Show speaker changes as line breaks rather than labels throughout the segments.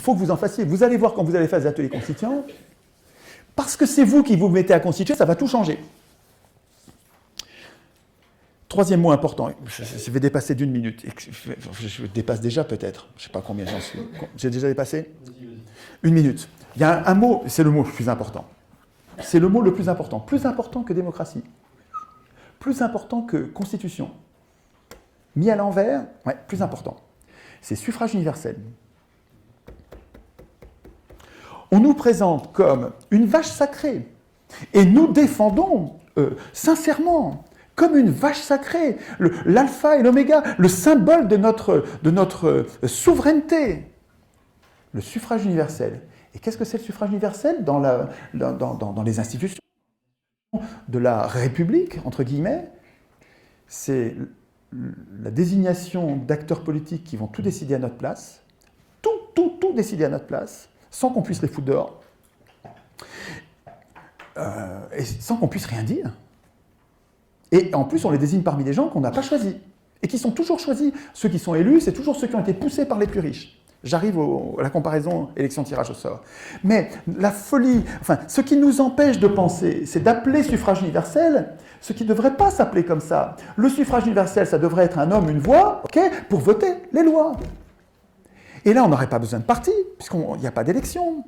Il faut que vous en fassiez. Vous allez voir quand vous allez faire des ateliers constituants, parce que c'est vous qui vous mettez à constituer, ça va tout changer. Troisième mot important, je vais dépasser d'1 minute. Je dépasse déjà peut-être, je ne sais pas combien j'en suis. J'ai déjà dépassé ? 1 minute. Il y a un mot, c'est le mot le plus important. C'est le mot le plus important que démocratie, plus important que constitution. Mis à l'envers, ouais, plus important. C'est suffrage universel. On nous présente comme une vache sacrée, et nous défendons sincèrement, comme une vache sacrée, l'alpha et l'oméga, le symbole de notre souveraineté, le suffrage universel. Et qu'est-ce que c'est le suffrage universel dans les institutions de la République, entre guillemets? C'est la désignation d'acteurs politiques qui vont tout décider à notre place, tout décider à notre place, sans qu'on puisse les foutre dehors, et sans qu'on puisse rien dire. Et en plus, on les désigne parmi des gens qu'on n'a pas choisis, et qui sont toujours choisis. Ceux qui sont élus, c'est toujours ceux qui ont été poussés par les plus riches. J'arrive à la comparaison élection-tirage au sort. Mais la folie, enfin, ce qui nous empêche de penser, c'est d'appeler suffrage universel ce qui ne devrait pas s'appeler comme ça. Le suffrage universel, ça devrait être un homme, une voix, ok, pour voter les lois. Et là, on n'aurait pas besoin de parti, puisqu'il n'y a pas d'élection.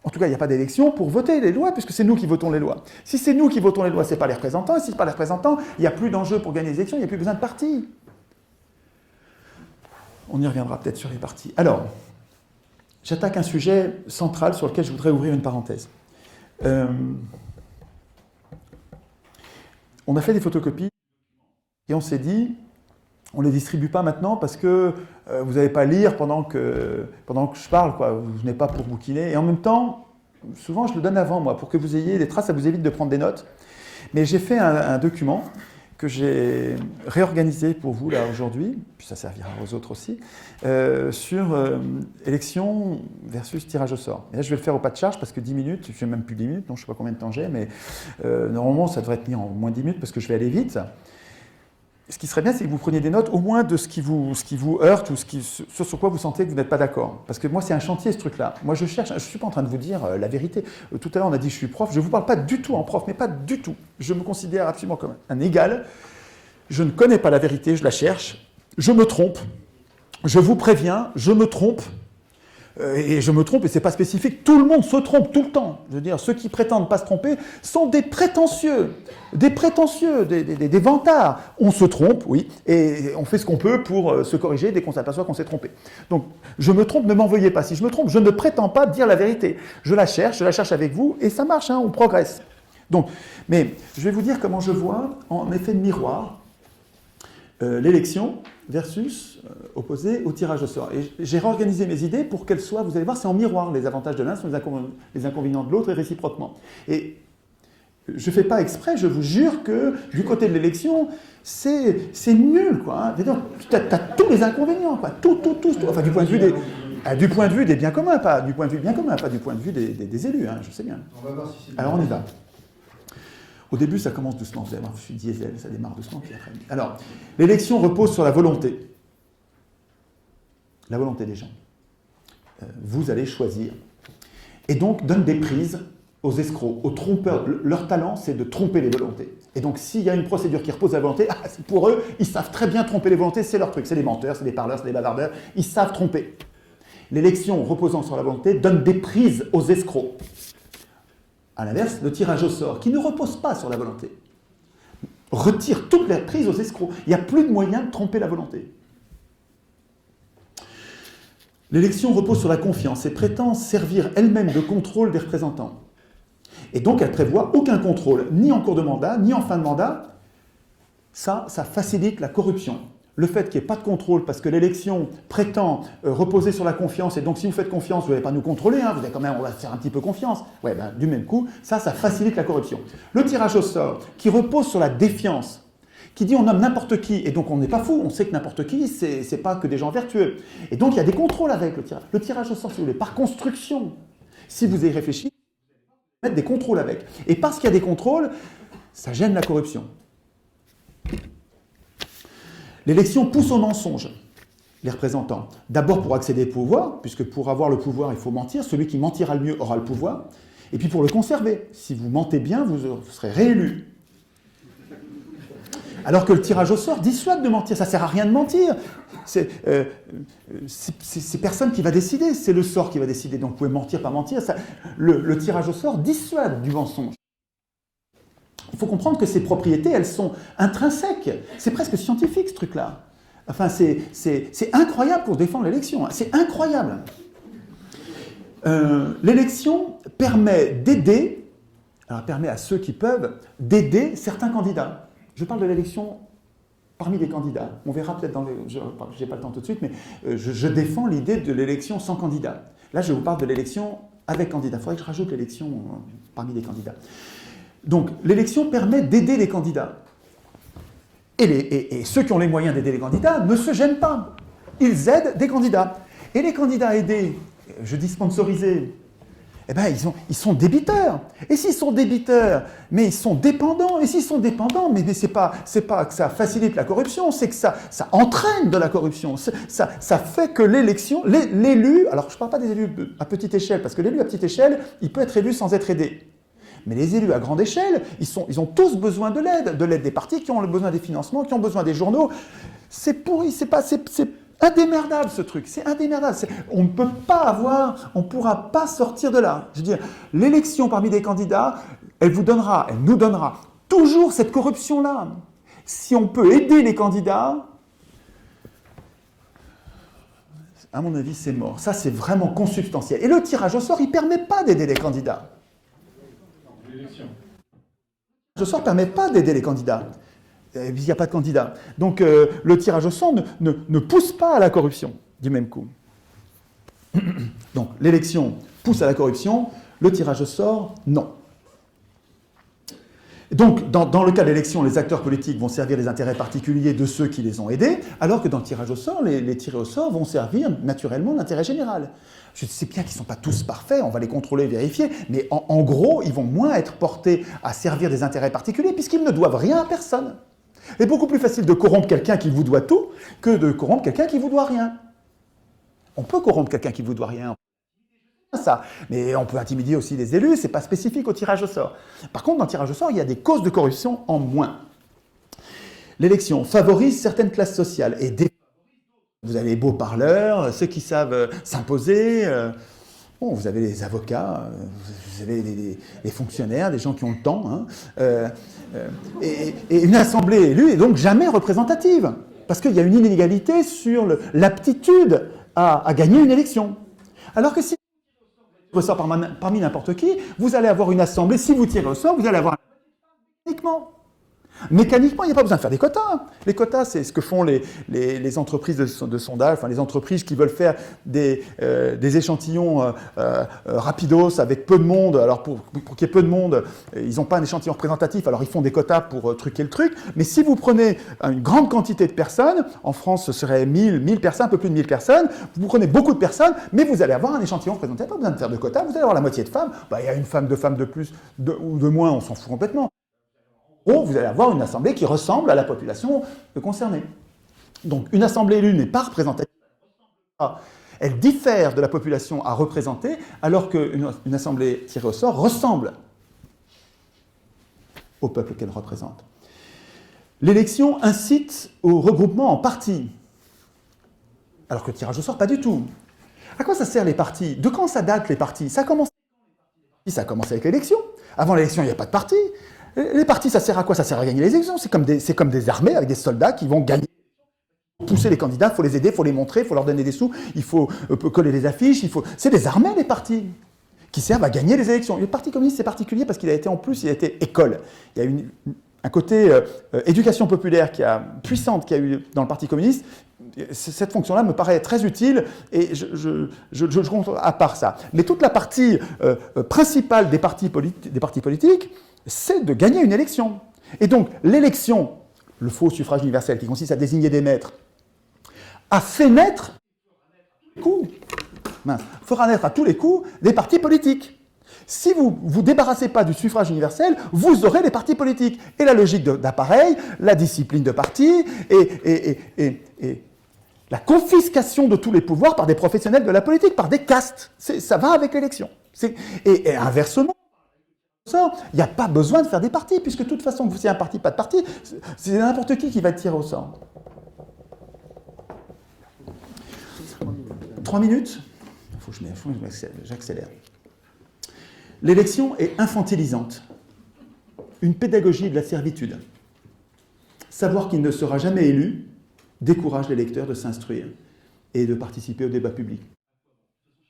En tout cas, il n'y a pas d'élection pour voter les lois, puisque c'est nous qui votons les lois. Si c'est nous qui votons les lois, ce n'est pas les représentants, et si ce n'est pas les représentants, il n'y a plus d'enjeu pour gagner les élections, il n'y a plus besoin de parti. On y reviendra peut-être sur les partis. Alors, j'attaque un sujet central sur lequel je voudrais ouvrir une parenthèse. On a fait des photocopies et on s'est dit, on ne les distribue pas maintenant parce que vous n'allez pas lire pendant que je parle, quoi. Vous venez pas pour bouquiner. Et en même temps, souvent je le donne avant, moi, pour que vous ayez des traces, ça vous évite de prendre des notes. Mais j'ai fait un document que j'ai réorganisé pour vous, là, aujourd'hui, puis ça servira aux autres aussi, sur élection versus tirage au sort. Et là, je vais le faire au pas de charge, parce que 10 minutes, je n'ai même plus 10 minutes, donc je ne sais pas combien de temps j'ai, mais normalement, ça devrait tenir en moins 10 minutes, parce que je vais aller vite. Ce qui serait bien, c'est que vous preniez des notes, au moins de ce qui vous heurte, ou ce sur quoi vous sentez que vous n'êtes pas d'accord. Parce que moi, c'est un chantier, ce truc-là. Moi, je cherche, je ne suis pas en train de vous dire la vérité. Tout à l'heure, on a dit que je suis prof. Je ne vous parle pas du tout en prof, mais pas du tout. Je me considère absolument comme un égal. Je ne connais pas la vérité, je la cherche. Je me trompe. Je vous préviens, je me trompe. Et je me trompe, et ce n'est pas spécifique. Tout le monde se trompe tout le temps. Je veux dire, ceux qui prétendent pas se tromper sont des prétentieux, des vantards. On se trompe, oui, et on fait ce qu'on peut pour se corriger dès qu'on s'aperçoit qu'on s'est trompé. Donc, je me trompe, ne m'en veuillez pas. Si je me trompe, je ne prétends pas dire la vérité. Je la cherche avec vous, et ça marche, hein, on progresse. Donc, mais je vais vous dire comment je vois, en effet de miroir, l'élection versus opposé au tirage au sort. Et j'ai réorganisé mes idées pour qu'elles soient, vous allez voir, c'est en miroir. Les avantages de l'un sont les inconvénients de l'autre et réciproquement. Et je ne fais pas exprès, je vous jure que du côté de l'élection, c'est nul, quoi. Hein. Tu as tous les inconvénients, quoi. Tout. Enfin, du point de vue des biens communs, pas du point de vue des biens communs, pas du point de vue des élus, hein, je sais bien.
On va voir si c'est...
Alors, on y va. Au début, ça commence doucement, vous allez voir, je suis diesel, ça démarre doucement, puis après... Alors, l'élection repose sur la volonté. La volonté des gens. Vous allez choisir. Et donc, donne des prises aux escrocs, aux trompeurs. Leur talent, c'est de tromper les volontés. Et donc, s'il y a une procédure qui repose à la volonté, c'est pour eux, ils savent très bien tromper les volontés, c'est leur truc. C'est des menteurs, c'est des parleurs, c'est des bavardeurs, ils savent tromper. L'élection reposant sur la volonté donne des prises aux escrocs. À l'inverse, le tirage au sort, qui ne repose pas sur la volonté, retire toutes les prises aux escrocs. Il n'y a plus de moyen de tromper la volonté. L'élection repose sur la confiance et prétend servir elle-même de contrôle des représentants. Et donc, elle prévoit aucun contrôle, ni en cours de mandat, ni en fin de mandat. Ça facilite la corruption. Le fait qu'il n'y ait pas de contrôle, parce que l'élection prétend reposer sur la confiance, et donc si vous faites confiance, vous n'allez pas nous contrôler, hein, vous allez quand même, on va faire un petit peu confiance. Ouais, ben, du même coup, ça facilite la corruption. Le tirage au sort, qui repose sur la défiance, qui dit on nomme n'importe qui, et donc on n'est pas fou, on sait que n'importe qui, c'est pas que des gens vertueux. Et donc il y a des contrôles avec le tirage. Le tirage au sort, si vous voulez, par construction, si vous y réfléchissez, vous allez mettre des contrôles avec. Et parce qu'il y a des contrôles, ça gêne la corruption. L'élection pousse au mensonge. les représentants. D'abord pour accéder au pouvoir, puisque pour avoir le pouvoir, il faut mentir. Celui qui mentira le mieux aura le pouvoir. Et puis pour le conserver. Si vous mentez bien, vous serez réélu. Alors que le tirage au sort dissuade de mentir. Ça ne sert à rien de mentir. C'est personne qui va décider. C'est le sort qui va décider. Donc vous pouvez mentir, pas mentir. Le tirage au sort dissuade du mensonge. Il faut comprendre que ces propriétés, elles sont intrinsèques. C'est presque scientifique, ce truc-là. Enfin, c'est incroyable pour défendre l'élection. C'est incroyable. L'élection permet d'aider, alors permet à ceux qui peuvent, d'aider certains candidats. Je parle de l'élection parmi les candidats. On verra peut-être dans les... Je n'ai pas le temps tout de suite, mais je défends l'idée de l'élection sans candidat. Là, je vous parle de l'élection avec candidat. Il faudrait que je rajoute l'élection parmi les candidats. Donc, l'élection permet d'aider les candidats. Et ceux qui ont les moyens d'aider les candidats ne se gênent pas. Ils aident des candidats. Et les candidats aidés, je dis sponsorisés, eh ben, ils sont débiteurs. Et s'ils sont débiteurs, mais ils sont dépendants. Et s'ils sont dépendants, mais c'est pas que ça facilite la corruption, c'est que ça entraîne de la corruption. Ça fait que l'élu, alors je ne parle pas des élus à petite échelle, parce que l'élu à petite échelle, il peut être élu sans être aidé. Mais les élus à grande échelle, ils ont tous besoin de l'aide des partis qui ont besoin des financements, qui ont besoin des journaux. C'est pourri, c'est indémerdable ce truc, c'est indémerdable. On ne peut pas avoir, on ne pourra pas sortir de là. Je veux dire, l'élection parmi des candidats, elle nous donnera toujours cette corruption-là. Si on peut aider les candidats, à mon avis, c'est mort. Ça, c'est vraiment consubstantiel. Et le tirage au sort, il ne permet pas d'aider les candidats. Le tirage au sort ne permet pas d'aider les candidats. Il n'y a pas de candidat. Donc le tirage au sort ne pousse pas à la corruption du même coup. Donc l'élection pousse à la corruption, le tirage au sort, non. Donc dans le cas de l'élection, les acteurs politiques vont servir les intérêts particuliers de ceux qui les ont aidés, alors que dans le tirage au sort, les tirés au sort vont servir naturellement l'intérêt général. Je sais bien qu'ils ne sont pas tous parfaits, on va les contrôler, vérifier, mais en gros, ils vont moins être portés à servir des intérêts particuliers puisqu'ils ne doivent rien à personne. C'est beaucoup plus facile de corrompre quelqu'un qui vous doit tout que de corrompre quelqu'un qui vous doit rien. On peut corrompre quelqu'un qui vous doit rien, ça, mais on peut intimider aussi les élus, c'est pas spécifique au tirage au sort. Par contre, dans le tirage au sort, il y a des causes de corruption en moins. L'élection favorise certaines classes sociales et vous avez les beaux parleurs, ceux qui savent s'imposer. Bon, vous avez les avocats, vous avez les fonctionnaires, des gens qui ont le temps. Hein, et une assemblée élue est donc jamais représentative, parce qu'il y a une inégalité sur l'aptitude à gagner une élection. Alors que si vous tirez au sort parmi n'importe qui, vous allez avoir une assemblée, si vous tirez au sort, vous allez avoir mécaniquement. Mécaniquement, il n'y a pas besoin de faire des quotas. Les quotas, c'est ce que font les entreprises de sondage, enfin les entreprises qui veulent faire des échantillons rapidos avec peu de monde. Alors pour qu'il y ait peu de monde, ils n'ont pas un échantillon représentatif, alors ils font des quotas pour truquer le truc. Mais si vous prenez une grande quantité de personnes, en France ce serait 1000 personnes, un peu plus de 1000 personnes, vous prenez beaucoup de personnes, mais vous allez avoir un échantillon représentatif, pas besoin de faire de quotas, vous allez avoir la moitié de femmes. Il y a une femme de plus ou de moins, on s'en fout complètement. Vous allez avoir une assemblée qui ressemble à la population concernée. Donc une assemblée élue n'est pas représentative. Elle diffère de la population à représenter, alors qu'une assemblée tirée au sort ressemble au peuple qu'elle représente. L'élection incite au regroupement en partis, alors que le tirage au sort, pas du tout. À quoi ça sert les partis? De quand ça date les partis? Ça a commencé avec l'élection. Avant l'élection, il n'y a pas de parti. Les partis, ça sert à quoi? Ça sert à gagner les élections. C'est comme des armées avec des soldats qui vont gagner. Il faut pousser les candidats, il faut les aider, il faut les montrer, il faut leur donner des sous, il faut coller les affiches. C'est des armées, les partis, qui servent à gagner les élections. Le Parti communiste, c'est particulier parce qu'il a été école. Il y a un côté éducation populaire puissante qu'il y a eu dans le Parti communiste. Cette fonction-là me paraît très utile et je compte à part ça. Mais toute la partie principale des partis politiques, c'est de gagner une élection. Et donc, l'élection, le faux suffrage universel, qui consiste à désigner des maîtres, a fait naître fera naître à tous les coups des partis politiques. Si vous ne vous débarrassez pas du suffrage universel, vous aurez les partis politiques. Et la logique d'appareil, la discipline de parti, et la confiscation de tous les pouvoirs par des professionnels de la politique, par des castes. Ça va avec l'élection. Et inversement, il n'y a pas besoin de faire des partis, puisque de toute façon, vous c'est un parti, pas de parti, c'est n'importe qui va être tiré au sort. 3 minutes. Il faut que j'accélère. L'élection est infantilisante. Une pédagogie de la servitude. Savoir qu'il ne sera jamais élu décourage l'électeur de s'instruire et de participer au débat public.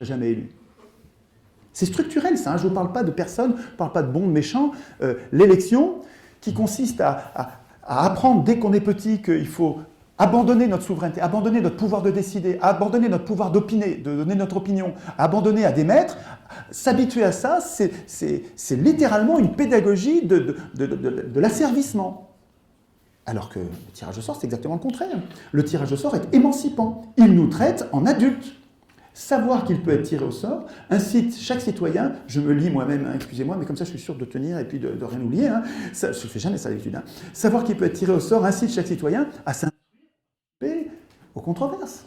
Jamais élu. C'est structurel, ça. Hein. Je ne vous parle pas de personne, je ne parle pas de bons, de méchants. L'élection, qui consiste à apprendre dès qu'on est petit qu'il faut abandonner notre souveraineté, abandonner notre pouvoir de décider, abandonner notre pouvoir d'opiner, de donner notre opinion, abandonner à des maîtres, s'habituer à ça, c'est littéralement une pédagogie de l'asservissement. Alors que le tirage au sort, c'est exactement le contraire. Le tirage au sort est émancipant. Il nous traite en adultes. Savoir qu'il peut être tiré au sort incite chaque citoyen, je me lis moi-même, hein, excusez-moi, mais comme ça je suis sûr de tenir et puis de rien oublier, hein, ça, je ne fais jamais ça d'habitude. Hein. Savoir qu'il peut être tiré au sort incite chaque citoyen à s'intéresser aux controverses.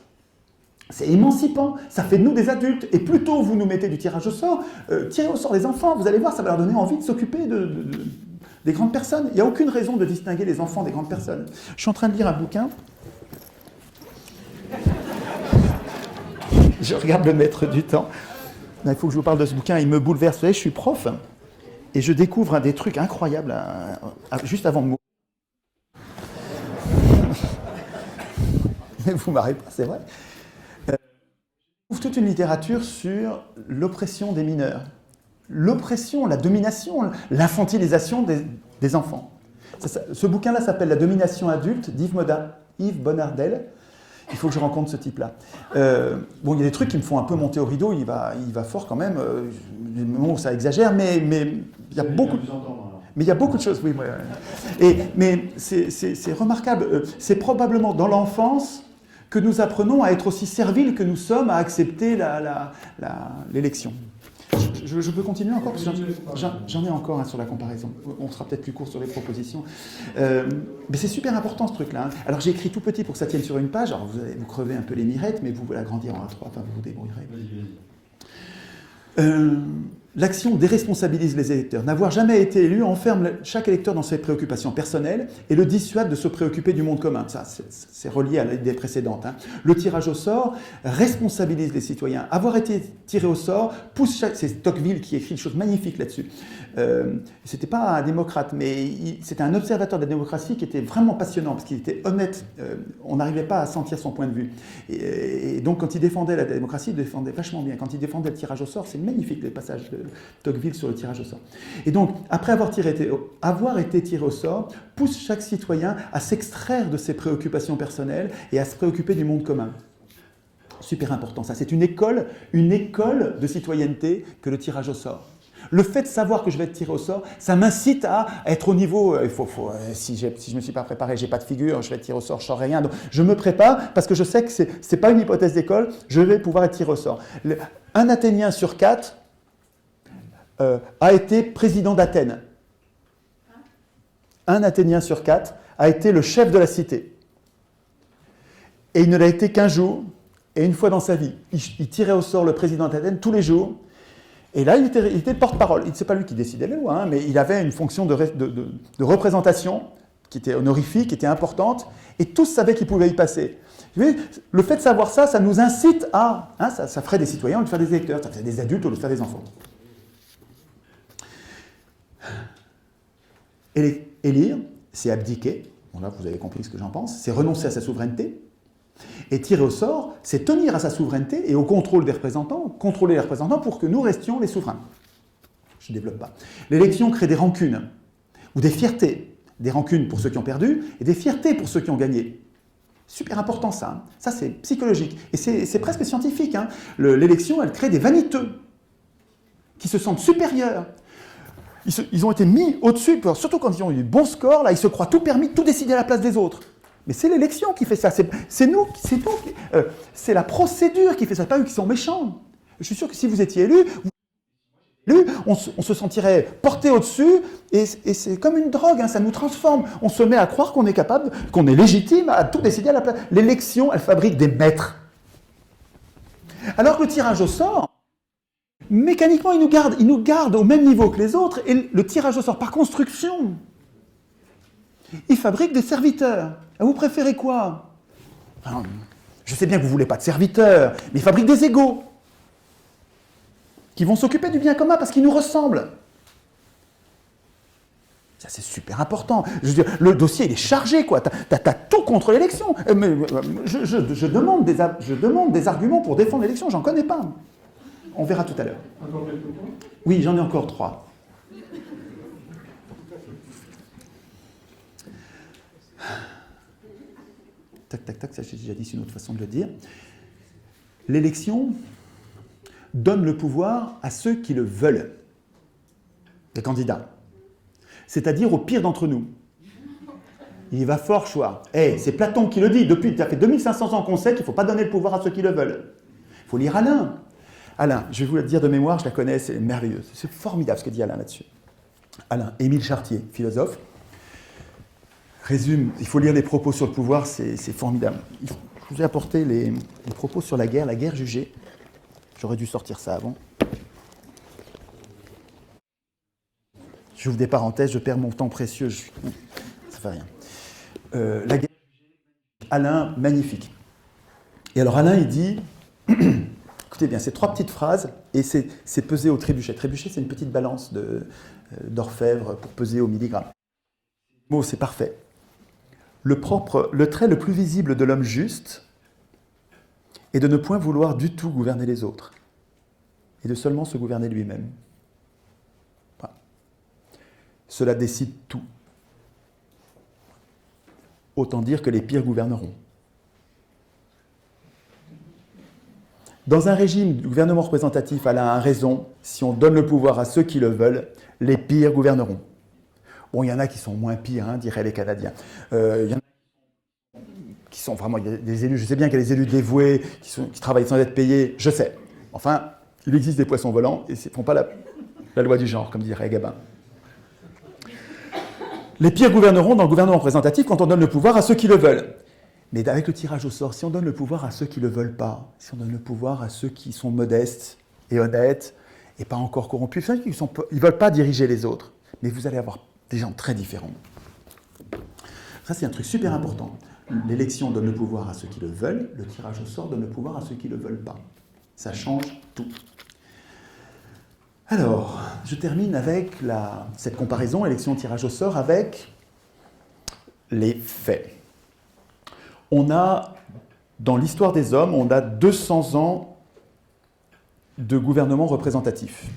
C'est émancipant, ça fait de nous des adultes. Et plus tôt vous nous mettez du tirage au sort, tirez au sort les enfants, vous allez voir, ça va leur donner envie de s'occuper des grandes personnes. Il n'y a aucune raison de distinguer les enfants des grandes personnes. Je suis en train de lire un bouquin. Je regarde le maître du temps. Il faut que je vous parle de ce bouquin, il me bouleverse. Vous savez, je suis prof et je découvre des trucs incroyables juste avant de mourir. Mais vous marrez pas, c'est vrai. Je trouve toute une littérature sur l'oppression des mineurs. L'oppression, la domination, l'infantilisation des enfants. Ce bouquin-là s'appelle « La domination adulte » d'Yves Bonnardel. Il faut que je rencontre ce type-là. Bon, il y a des trucs qui me font un peu monter au rideau, il va fort quand même. Des moments où ça exagère, mais il y a beaucoup... Mais il y a beaucoup de choses, oui. Mais c'est remarquable. C'est probablement dans l'enfance que nous apprenons à être aussi serviles que nous sommes à accepter l'élection. Je peux continuer encore parce que j'en ai encore sur la comparaison. On sera peut-être plus court sur les propositions. Mais c'est super important ce truc-là. Hein. Alors j'ai écrit tout petit pour que ça tienne sur une page. Alors vous allez vous crever un peu les mirettes, mais vous l'agrandir en A3, enfin vous vous débrouillerez. L'action déresponsabilise les électeurs. N'avoir jamais été élu enferme chaque électeur dans ses préoccupations personnelles et le dissuade de se préoccuper du monde commun. Ça, c'est relié à l'idée précédente. Hein. Le tirage au sort responsabilise les citoyens. Avoir été tiré au sort pousse c'est Tocqueville qui écrit une chose magnifique là-dessus. C'était pas un démocrate, mais c'était un observateur de la démocratie qui était vraiment passionnant parce qu'il était honnête. On n'arrivait pas à sentir son point de vue. Et donc quand il défendait la démocratie, il défendait vachement bien. Quand il défendait le tirage au sort, c'est magnifique les passages de Tocqueville sur le tirage au sort. Et donc, après avoir été tiré au sort, pousse chaque citoyen à s'extraire de ses préoccupations personnelles et à se préoccuper du monde commun. Super important ça. C'est une école de citoyenneté que le tirage au sort. Le fait de savoir que je vais être tiré au sort, ça m'incite à être au niveau. Si je ne me suis pas préparé, je n'ai pas de figure, je vais être tiré au sort, je ne sors rien. Donc je me prépare parce que je sais que ce n'est pas une hypothèse d'école, je vais pouvoir être tiré au sort. Un Athénien sur 4 a été président d'Athènes. Un Athénien sur 4 a été le chef de la cité. Et il ne l'a été qu'un jour, et une fois dans sa vie. Il tirait au sort le président d'Athènes tous les jours. Et là, il était porte-parole. Ce n'est pas lui qui décidait les lois, hein, mais il avait une fonction de représentation qui était honorifique, qui était importante, et tous savaient qu'il pouvait y passer. Le fait de savoir ça, ça nous incite à... Hein, ça ferait des citoyens au lieu de faire des électeurs, ça ferait des adultes au lieu de faire des enfants. Élire, c'est abdiquer. Bon, là, vous avez compris ce que j'en pense. C'est renoncer à sa souveraineté. Et tirer au sort, c'est tenir à sa souveraineté et au contrôle des représentants, contrôler les représentants pour que nous restions les souverains. Je ne développe pas. L'élection crée des rancunes ou des fiertés. Des rancunes pour ceux qui ont perdu et des fiertés pour ceux qui ont gagné. Super important ça. Hein. Ça, c'est psychologique. Et c'est presque scientifique. Hein. L'élection, elle crée des vaniteux qui se sentent supérieurs. Ils ont été mis au-dessus, surtout quand ils ont eu des bons scores, là, ils se croient tout permis, tout décider à la place des autres. Mais c'est l'élection qui fait ça, c'est nous, c'est la procédure qui fait ça, pas eux qui sont méchants. Je suis sûr que si vous étiez élu, on se sentirait porté au-dessus, et c'est comme une drogue, hein, ça nous transforme. On se met à croire qu'on est capable, qu'on est légitime à tout décider à la place. L'élection, elle fabrique des maîtres. Alors que le tirage au sort, mécaniquement, il nous garde au même niveau que les autres, et le tirage au sort, par construction, il fabrique des serviteurs. Vous préférez quoi? Enfin, je sais bien que vous ne voulez pas de serviteurs, mais il fabrique des égaux qui vont s'occuper du bien commun parce qu'ils nous ressemblent. Ça, c'est super important. Je veux dire, le dossier, il est chargé, quoi. T'as tout contre l'élection. Je demande des arguments pour défendre l'élection, j'en connais pas. On verra tout à l'heure.
Encore quelques points?
Oui, j'en ai encore 3. Tac, tac, tac, ça j'ai déjà dit, c'est une autre façon de le dire. L'élection donne le pouvoir à ceux qui le veulent, les candidats, c'est-à-dire au pire d'entre nous. Il va fort choix. C'est Platon qui le dit, ça fait 2500 ans qu'on sait qu'il ne faut pas donner le pouvoir à ceux qui le veulent. Il faut lire Alain. Alain, je vais vous le dire de mémoire, je la connais, c'est merveilleux. C'est formidable ce que dit Alain là-dessus. Alain, Émile Chartier, philosophe, résume, il faut lire les propos sur le pouvoir, c'est formidable. Je vous ai apporté les propos sur la guerre jugée. J'aurais dû sortir ça avant. J'ouvre des parenthèses, je perds mon temps précieux. Ça fait rien. La guerre jugée, Alain, magnifique. Et alors Alain, il dit, écoutez bien, c'est 3 petites phrases, et c'est pesé au trébuchet. Trébuchet, c'est une petite balance d'orfèvre pour peser au milligramme. Bon, c'est parfait. Le trait le plus visible de l'homme juste est de ne point vouloir du tout gouverner les autres, et de seulement se gouverner lui-même. Voilà. Cela décide tout. Autant dire que les pires gouverneront. Dans un régime de gouvernement représentatif, Alain a raison, si on donne le pouvoir à ceux qui le veulent, les pires gouverneront. Bon, il y en a qui sont moins pires, hein, diraient les Canadiens. Il y en a qui sont vraiment, il y a des élus, je sais bien qu'il y a des élus dévoués qui travaillent sans être payés, je sais. Enfin, il existe des poissons volants et ils ne font pas la loi du genre, comme dirait Gabin. Les pires gouverneront dans le gouvernement représentatif quand on donne le pouvoir à ceux qui le veulent. Mais avec le tirage au sort, si on donne le pouvoir à ceux qui ne le veulent pas, si on donne le pouvoir à ceux qui sont modestes et honnêtes et pas encore corrompus, ils ne veulent pas diriger les autres, mais vous allez avoir des gens très différents. Ça, c'est un truc super important. L'élection donne le pouvoir à ceux qui le veulent, le tirage au sort donne le pouvoir à ceux qui ne le veulent pas. Ça change tout. Alors, je termine avec cette comparaison, élection-tirage au sort, avec les faits. On a, dans l'histoire des hommes, on a 200 ans de gouvernement représentatif.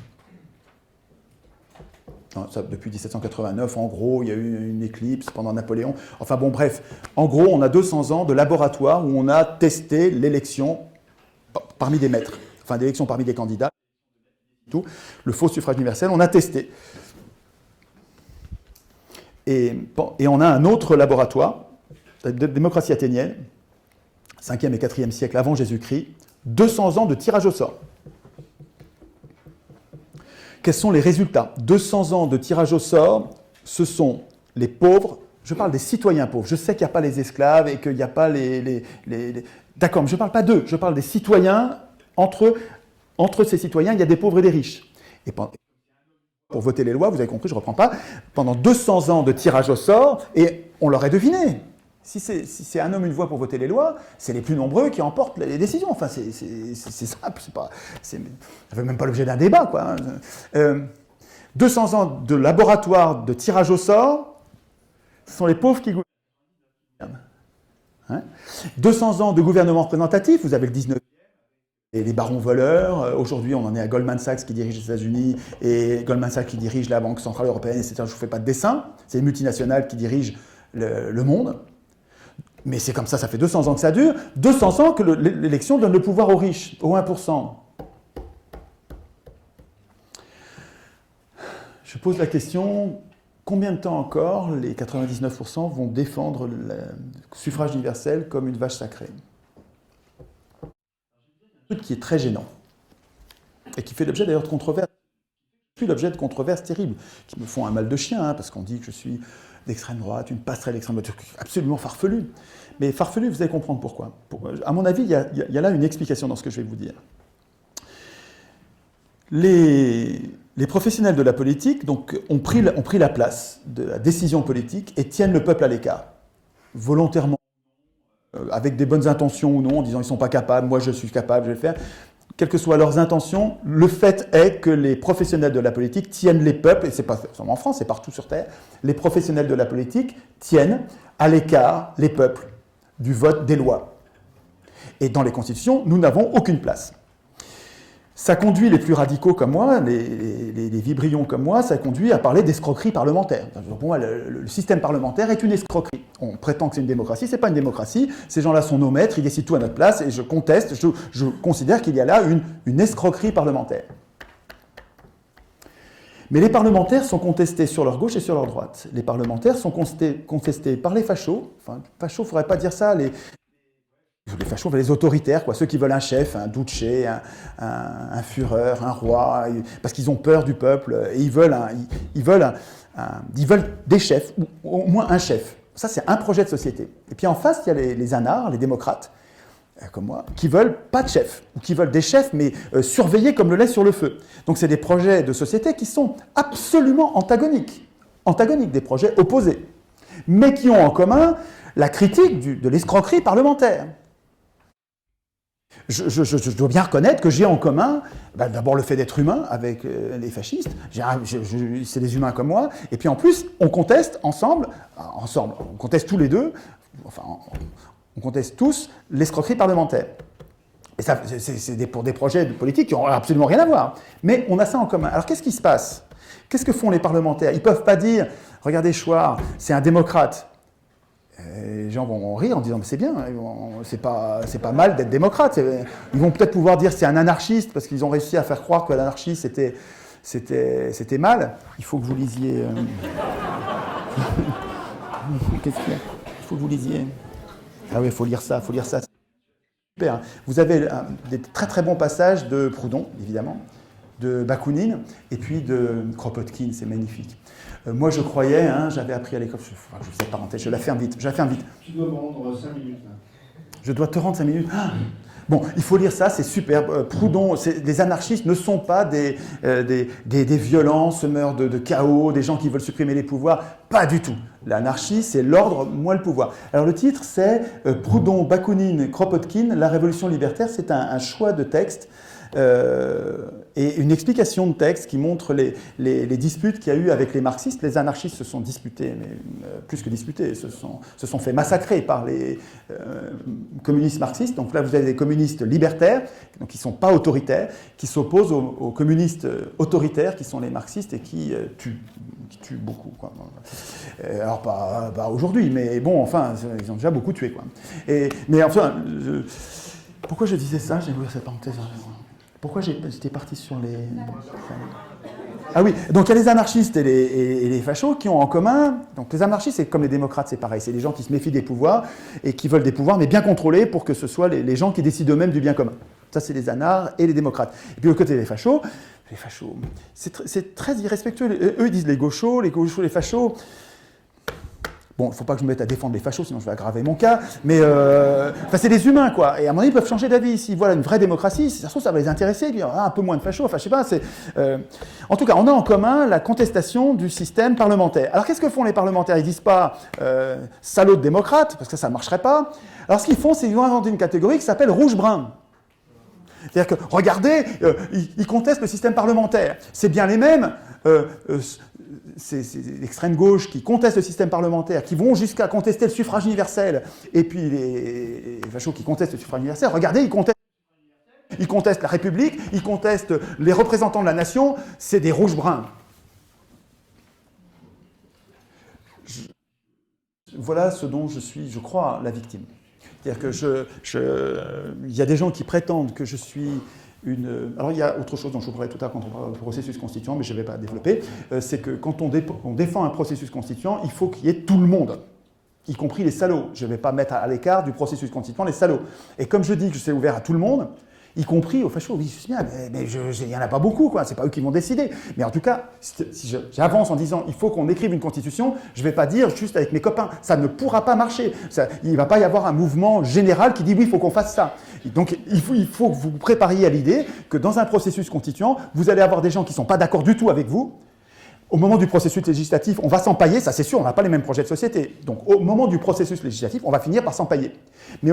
Ça, depuis 1789, en gros, il y a eu une éclipse pendant Napoléon. Enfin bon, bref, en gros, on a 200 ans de laboratoire où on a testé l'élection parmi des maîtres, enfin l'élection parmi des candidats, tout, le faux suffrage universel, on a testé. Et on a un autre laboratoire, la démocratie athénienne, 5e et 4e siècle avant Jésus-Christ, 200 ans de tirage au sort. Quels sont les résultats? 200 ans de tirage au sort, ce sont les pauvres, je parle des citoyens pauvres, je sais qu'il n'y a pas les esclaves et qu'il n'y a pas les... D'accord, mais je ne parle pas d'eux, je parle des citoyens, entre ces citoyens, il y a des pauvres et des riches. Et pour voter les lois, vous avez compris, je ne reprends pas, pendant 200 ans de tirage au sort, et on l'aurait deviné. Si c'est un homme, une voix pour voter les lois, c'est les plus nombreux qui emportent les décisions. Enfin, c'est simple, ça ne fait même pas l'objet d'un débat, quoi. 200 ans de laboratoire de tirage au sort, ce sont les pauvres qui gouvernent. Hein, 200 ans de gouvernement représentatif, vous avez le 19e, et les barons voleurs. Aujourd'hui, on en est à Goldman Sachs qui dirige les États-Unis et Goldman Sachs qui dirige la Banque Centrale Européenne, etc. Je ne vous fais pas de dessin, c'est les multinationales qui dirigent le monde. Mais c'est comme ça fait 200 ans que ça dure. 200 ans que l'élection donne le pouvoir aux riches, aux 1%. Je pose la question, combien de temps encore les 99% vont défendre le suffrage universel comme une vache sacrée? Un truc qui est très gênant, et qui fait l'objet d'ailleurs de controverses. suis l'objet de controverses terribles, qui me font un mal de chien, hein, parce qu'on dit que je suis d'extrême droite, une passerelle d'extrême droite, absolument farfelu. Mais farfelu, vous allez comprendre pourquoi. À mon avis, il y a là une explication dans ce que je vais vous dire. Les professionnels de la politique donc, ont pris la place de la décision politique et tiennent le peuple à l'écart, volontairement, avec des bonnes intentions ou non, en disant ils ne sont pas capables, moi je suis capable, je vais le faire. Quelles que soient leurs intentions, le fait est que les professionnels de la politique tiennent les peuples, et ce n'est pas seulement en France, c'est partout sur Terre, les professionnels de la politique tiennent à l'écart les peuples du vote des lois. Et dans les constitutions, nous n'avons aucune place. Ça conduit les plus radicaux comme moi, les vibrions comme moi, ça conduit à parler d'escroquerie parlementaire. Pour moi, le système parlementaire est une escroquerie. On prétend que c'est une démocratie, c'est pas une démocratie. Ces gens-là sont nos maîtres, ils décident tout à notre place, et je conteste, je considère qu'il y a là une escroquerie parlementaire. Mais les parlementaires sont contestés sur leur gauche et sur leur droite. Les parlementaires sont contestés par les fachos. Enfin, fachos, il ne faudrait pas dire ça. Les fachos, les autoritaires, quoi, ceux qui veulent un chef, un duce, un Führer, un roi, parce qu'ils ont peur du peuple, et ils veulent des chefs, ou au moins un chef. Ça, c'est un projet de société. Et puis en face, il y a les anards, les démocrates, comme moi, qui veulent pas de chef, ou qui veulent des chefs, mais surveillés comme le lait sur le feu. Donc c'est des projets de société qui sont absolument antagoniques, des projets opposés, mais qui ont en commun la critique de l'escroquerie parlementaire. Je dois bien reconnaître que j'ai en commun d'abord le fait d'être humain avec les fascistes, c'est des humains comme moi, et puis en plus, on conteste ensemble, on conteste tous les deux, enfin, on conteste tous l'escroquerie parlementaire. Et ça, c'est pour des projets de politique qui n'ont absolument rien à voir. Mais on a ça en commun. Alors qu'est-ce qui se passe? Qu'est-ce que font les parlementaires? Ils ne peuvent pas dire, regardez Chouard, c'est un démocrate. Les gens vont rire en disant mais c'est bien, c'est pas mal d'être démocrate. Ils vont peut-être pouvoir dire c'est un anarchiste parce qu'ils ont réussi à faire croire que l'anarchie c'était mal. Il faut que vous lisiez. Qu'est-ce qu'il y a? Il faut que vous lisiez. Ah oui, il faut lire ça. Super. Vous avez des très très bons passages de Proudhon, évidemment, de Bakounine, et puis de Kropotkin, c'est magnifique. Moi, je croyais, j'avais appris à l'école, je fais cette parenthèse, je la ferme vite.
Tu dois me rendre 5 minutes. Là.
Je dois te rendre 5 minutes. Bon, il faut lire ça, c'est super. Proudhon, les anarchistes ne sont pas des violents, semeurs de chaos, des gens qui veulent supprimer les pouvoirs. Pas du tout. L'anarchie, c'est l'ordre, moi le pouvoir. Alors le titre, c'est Proudhon, Bakounine, Kropotkin, la révolution libertaire. C'est un choix de texte. Et une explication de texte qui montre les disputes qu'il y a eu avec les marxistes. Les anarchistes se sont disputés, mais plus que disputés, se sont fait massacrer par les communistes marxistes. Donc là, vous avez des communistes libertaires, donc qui ne sont pas autoritaires, qui s'opposent aux communistes autoritaires, qui sont les marxistes et qui tuent beaucoup. Quoi. Alors, pas aujourd'hui, mais bon, enfin, ils ont déjà beaucoup tué. Quoi. Mais enfin, pourquoi je disais ça? J'ai ouvert cette parenthèse. Pourquoi j'étais parti sur les... Ah oui, donc il y a les anarchistes et les fachos qui ont en commun... Donc les anarchistes, c'est comme les démocrates, c'est pareil. C'est des gens qui se méfient des pouvoirs et qui veulent des pouvoirs, mais bien contrôlés pour que ce soit les gens qui décident eux-mêmes du bien commun. Ça, c'est les anards et les démocrates. Et puis, au côté des fachos, c'est très irrespectueux. Eux, ils disent les gauchos, les fachos... Bon, il ne faut pas que je me mette à défendre les fachos, sinon je vais aggraver mon cas, mais c'est des humains, quoi. Et à un moment donné, ils peuvent changer d'avis. S'ils voient une vraie démocratie, ça se trouve, ça va les intéresser, et puis un peu moins de fachos, enfin, je sais pas. En tout cas, on a en commun la contestation du système parlementaire. Alors, qu'est-ce que font les parlementaires? Ils ne disent pas salauds de démocrates, parce que ça ne marcherait pas. Alors, ce qu'ils font, c'est qu'ils vont inventer une catégorie qui s'appelle rouge-brun. C'est-à-dire que, regardez, ils contestent le système parlementaire. C'est bien les mêmes. C'est l'extrême gauche qui conteste le système parlementaire, qui vont jusqu'à contester le suffrage universel, et puis les fachos qui contestent le suffrage universel, regardez, ils contestent la République, ils contestent les représentants de la nation, c'est des rouges-bruns. Voilà ce dont je suis, je crois, la victime. C'est-à-dire que il y a des gens qui prétendent que je suis Alors il y a autre chose dont je vous parlerai tout à l'heure quand on parle du processus constituant, mais je ne vais pas développer, c'est que quand on défend un processus constituant, il faut qu'il y ait tout le monde, y compris les salauds. Je ne vais pas mettre à l'écart du processus constituant les salauds. Et comme je dis que c'est ouvert à tout le monde, y compris aux fachos. Oui, je sais bien, mais il n'y en a pas beaucoup, quoi. C'est pas eux qui vont décider. Mais en tout cas, si j'avance en disant il faut qu'on écrive une constitution, je ne vais pas dire juste avec mes copains. Ça ne pourra pas marcher. Il ne va pas y avoir un mouvement général qui dit oui, il faut qu'on fasse ça. Donc il faut que vous vous prépariez à l'idée que dans un processus constituant, vous allez avoir des gens qui ne sont pas d'accord du tout avec vous. Au moment du processus législatif, on va s'empailler, ça c'est sûr, on n'a pas les mêmes projets de société. Donc au moment du processus législatif, on va finir par s'empailler. Mais